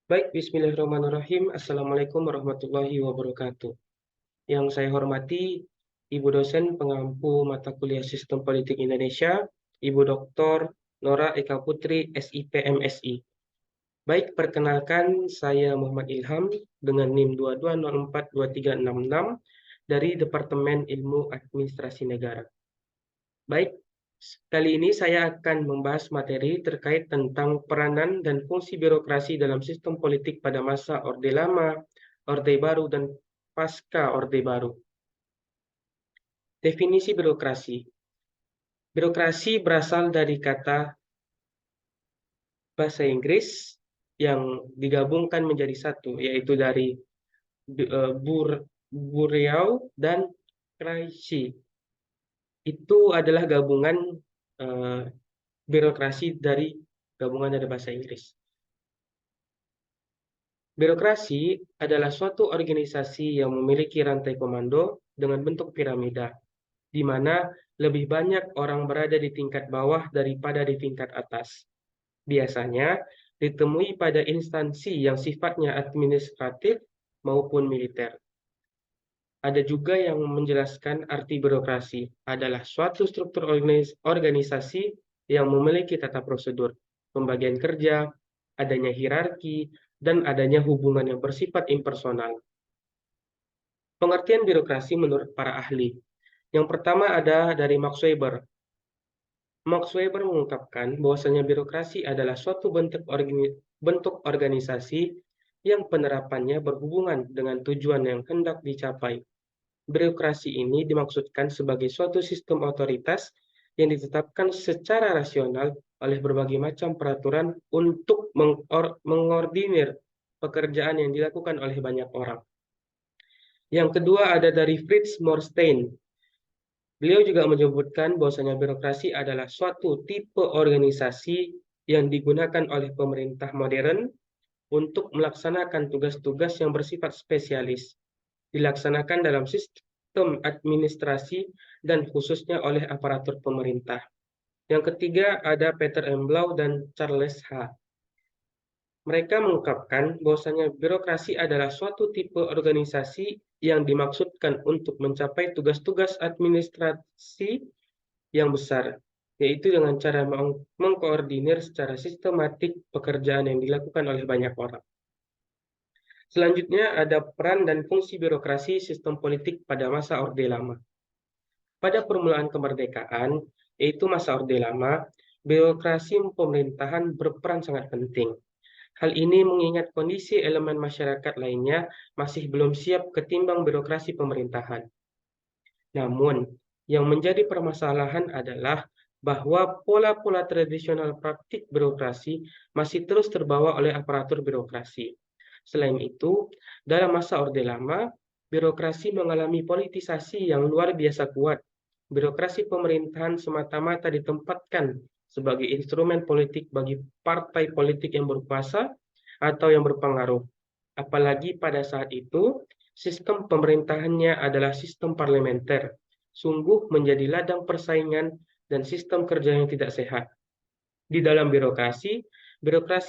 Baik, bismillahirrahmanirrahim. Assalamualaikum warahmatullahi wabarakatuh. Yang saya hormati, Ibu dosen pengampu mata kuliah Sistem Politik Indonesia, Ibu Dr. Nora Eka Putri, SIP MSI. Baik, perkenalkan saya Muhammad Ilham dengan NIM 22042366 dari Departemen Ilmu Administrasi Negara. Baik, kali ini saya akan membahas materi terkait tentang peranan dan fungsi birokrasi dalam sistem politik pada masa Orde Lama, Orde Baru, dan pasca Orde Baru. Definisi birokrasi. Birokrasi berasal dari kata bahasa Inggris yang digabungkan menjadi satu, yaitu dari Buriau dan Kraisi. Itu adalah gabungan eh, birokrasi dari gabungan dari bahasa Inggris. Birokrasi adalah suatu organisasi yang memiliki rantai komando dengan bentuk piramida, di mana lebih banyak orang berada di tingkat bawah daripada di tingkat atas. Biasanya ditemui pada instansi yang sifatnya administratif maupun militer. Ada juga yang menjelaskan arti birokrasi adalah suatu struktur organisasi yang memiliki tata prosedur, pembagian kerja, adanya hierarki, dan adanya hubungan yang bersifat impersonal. Pengertian birokrasi menurut para ahli. Yang pertama ada dari Max Weber. Max Weber mengungkapkan bahwasanya birokrasi adalah suatu bentuk organisasi yang penerapannya berhubungan dengan tujuan yang hendak dicapai. Birokrasi ini dimaksudkan sebagai suatu sistem otoritas yang ditetapkan secara rasional oleh berbagai macam peraturan untuk mengordinir pekerjaan yang dilakukan oleh banyak orang. Yang kedua ada dari Fritz Morstein. Beliau juga menyebutkan bahwasanya birokrasi adalah suatu tipe organisasi yang digunakan oleh pemerintah modern untuk melaksanakan tugas-tugas yang bersifat spesialis, dilaksanakan dalam sistem administrasi dan khususnya oleh aparatur pemerintah. Yang ketiga ada Peter M. Blau dan Charles H. Mereka mengungkapkan bahwasanya birokrasi adalah suatu tipe organisasi yang dimaksudkan untuk mencapai tugas-tugas administrasi yang besar, yaitu dengan cara mengkoordinir secara sistematik pekerjaan yang dilakukan oleh banyak orang. Selanjutnya ada peran dan fungsi birokrasi sistem politik pada masa Orde Lama. Pada permulaan kemerdekaan, yaitu masa Orde Lama, birokrasi pemerintahan berperan sangat penting. Hal ini mengingat kondisi elemen masyarakat lainnya masih belum siap ketimbang birokrasi pemerintahan. Namun, yang menjadi permasalahan adalah bahwa pola-pola tradisional praktik birokrasi masih terus terbawa oleh aparatur birokrasi. Selain itu, dalam masa Orde Lama, birokrasi mengalami politisasi yang luar biasa kuat. Birokrasi pemerintahan semata-mata ditempatkan sebagai instrumen politik bagi partai politik yang berkuasa atau yang berpengaruh. Apalagi pada saat itu, sistem pemerintahannya adalah sistem parlementer, sungguh menjadi ladang persaingan dan sistem kerja yang tidak sehat. Di dalam birokrasi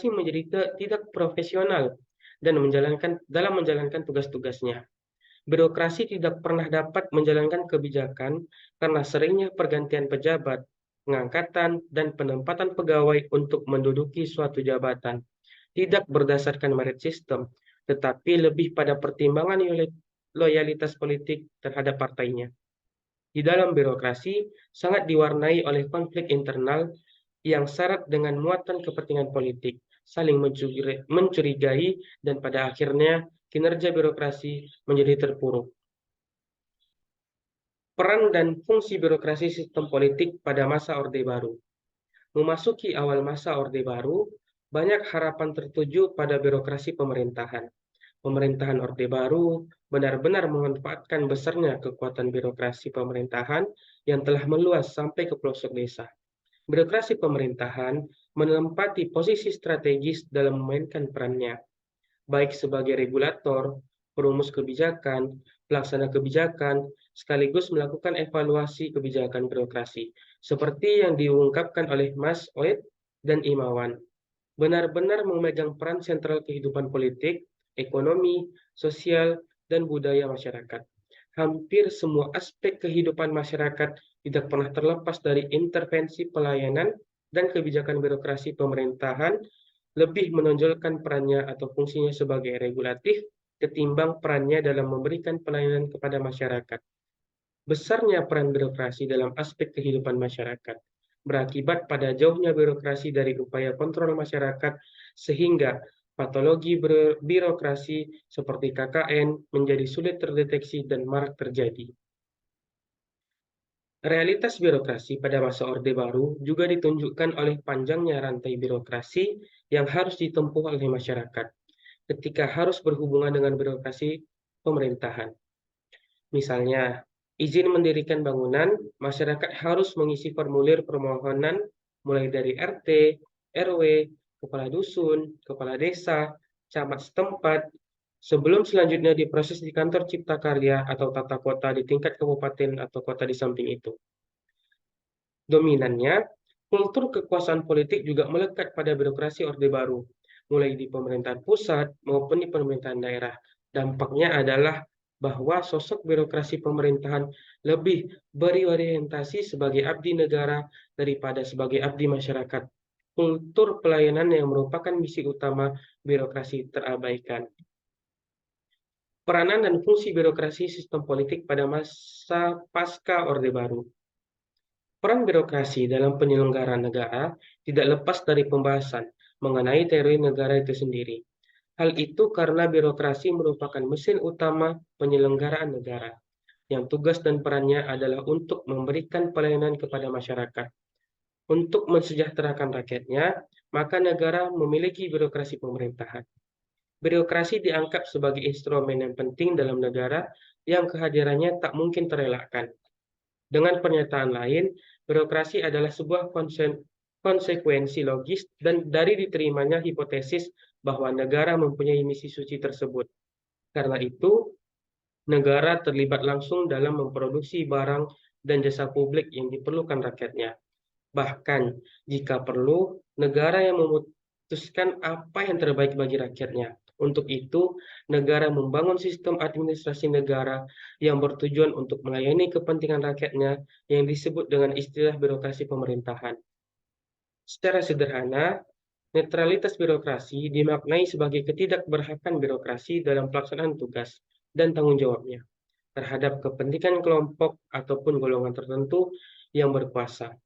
menjadi tidak profesional dan menjalankan tugas-tugasnya. Birokrasi tidak pernah dapat menjalankan kebijakan karena seringnya pergantian pejabat, pengangkatan, dan penempatan pegawai untuk menduduki suatu jabatan. Tidak berdasarkan merit system, tetapi lebih pada pertimbangan loyalitas politik terhadap partainya. Di dalam birokrasi sangat diwarnai oleh konflik internal yang syarat dengan muatan kepentingan politik, saling mencurigai, dan pada akhirnya kinerja birokrasi menjadi terpuruk. Peran dan fungsi birokrasi sistem politik pada masa Orde Baru. Memasuki awal masa Orde Baru, banyak harapan tertuju pada birokrasi pemerintahan. Pemerintahan Orde Baru benar-benar memanfaatkan besarnya kekuatan birokrasi pemerintahan yang telah meluas sampai ke pelosok desa. Birokrasi pemerintahan menempati posisi strategis dalam memainkan perannya, baik sebagai regulator, perumus kebijakan, pelaksana kebijakan, sekaligus melakukan evaluasi kebijakan birokrasi, seperti yang diungkapkan oleh Mas Oed dan Imawan. benar-benar memegang peran sentral kehidupan politik, ekonomi, sosial, dan budaya masyarakat. Hampir semua aspek kehidupan masyarakat tidak pernah terlepas dari intervensi pelayanan dan kebijakan birokrasi pemerintahan, lebih menonjolkan perannya atau fungsinya sebagai regulatif ketimbang perannya dalam memberikan pelayanan kepada masyarakat. Besarnya peran birokrasi dalam aspek kehidupan masyarakat berakibat pada jauhnya birokrasi dari upaya kontrol masyarakat, sehingga patologi birokrasi seperti KKN menjadi sulit terdeteksi dan marak terjadi. Realitas birokrasi pada masa Orde Baru juga ditunjukkan oleh panjangnya rantai birokrasi yang harus ditempuh oleh masyarakat ketika harus berhubungan dengan birokrasi pemerintahan. Misalnya, izin mendirikan bangunan, masyarakat harus mengisi formulir permohonan mulai dari RT, RW, kepala dusun, kepala desa, camat setempat, sebelum selanjutnya diproses di kantor cipta karya atau tata kota di tingkat kabupaten atau kota di samping itu. Dominannya, kultur kekuasaan politik juga melekat pada birokrasi Orde Baru, mulai di pemerintahan pusat maupun di pemerintahan daerah. Dampaknya adalah bahwa sosok birokrasi pemerintahan lebih berorientasi sebagai abdi negara daripada sebagai abdi masyarakat. Kultur pelayanan yang merupakan misi utama birokrasi terabaikan. Peranan dan fungsi birokrasi sistem politik pada masa pasca Orde Baru. Peran birokrasi dalam penyelenggaraan negara tidak lepas dari pembahasan mengenai teori negara itu sendiri. Hal itu karena birokrasi merupakan mesin utama penyelenggaraan negara, yang tugas dan perannya adalah untuk memberikan pelayanan kepada masyarakat. Untuk mensejahterakan rakyatnya, maka negara memiliki birokrasi pemerintahan. Birokrasi dianggap sebagai instrumen yang penting dalam negara yang kehadirannya tak mungkin terelakkan. Dengan pernyataan lain, birokrasi adalah sebuah konsekuensi logis dan dari diterimanya hipotesis bahwa negara mempunyai misi suci tersebut. Karena itu, negara terlibat langsung dalam memproduksi barang dan jasa publik yang diperlukan rakyatnya. Bahkan, jika perlu, negara yang memutuskan apa yang terbaik bagi rakyatnya. Untuk itu, negara membangun sistem administrasi negara yang bertujuan untuk melayani kepentingan rakyatnya yang disebut dengan istilah birokrasi pemerintahan. Secara sederhana, netralitas birokrasi dimaknai sebagai ketidakberhakan birokrasi dalam pelaksanaan tugas dan tanggung jawabnya terhadap kepentingan kelompok ataupun golongan tertentu yang berkuasa.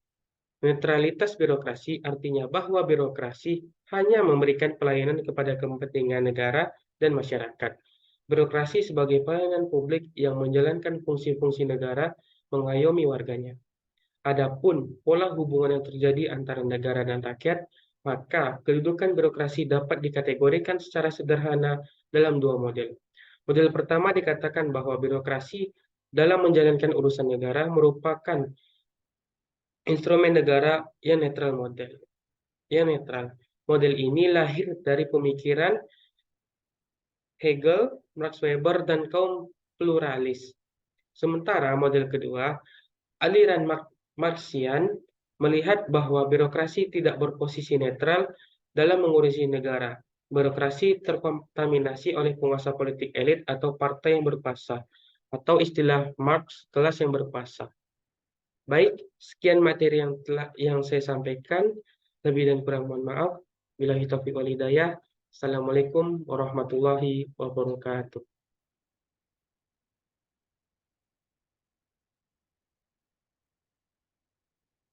Netralitas birokrasi artinya bahwa birokrasi hanya memberikan pelayanan kepada kepentingan negara dan masyarakat. Birokrasi sebagai pelayanan publik yang menjalankan fungsi-fungsi negara mengayomi warganya. Adapun pola hubungan yang terjadi antara negara dan rakyat, maka kedudukan birokrasi dapat dikategorikan secara sederhana dalam dua model. Model pertama dikatakan bahwa birokrasi dalam menjalankan urusan negara merupakan instrumen negara yang netral model. Yang netral. Model ini lahir dari pemikiran Hegel, Max Weber, dan kaum pluralis. Sementara model kedua, aliran Marxian, melihat bahwa birokrasi tidak berposisi netral dalam mengurusi negara. Birokrasi terkontaminasi oleh penguasa politik elit atau partai yang berkuasa, atau istilah Marx, kelas yang berkuasa. Baik, sekian materi yang saya sampaikan. Lebih dan kurang mohon maaf. Billahi taufiq wal hidayah. Assalamualaikum warahmatullahi wabarakatuh.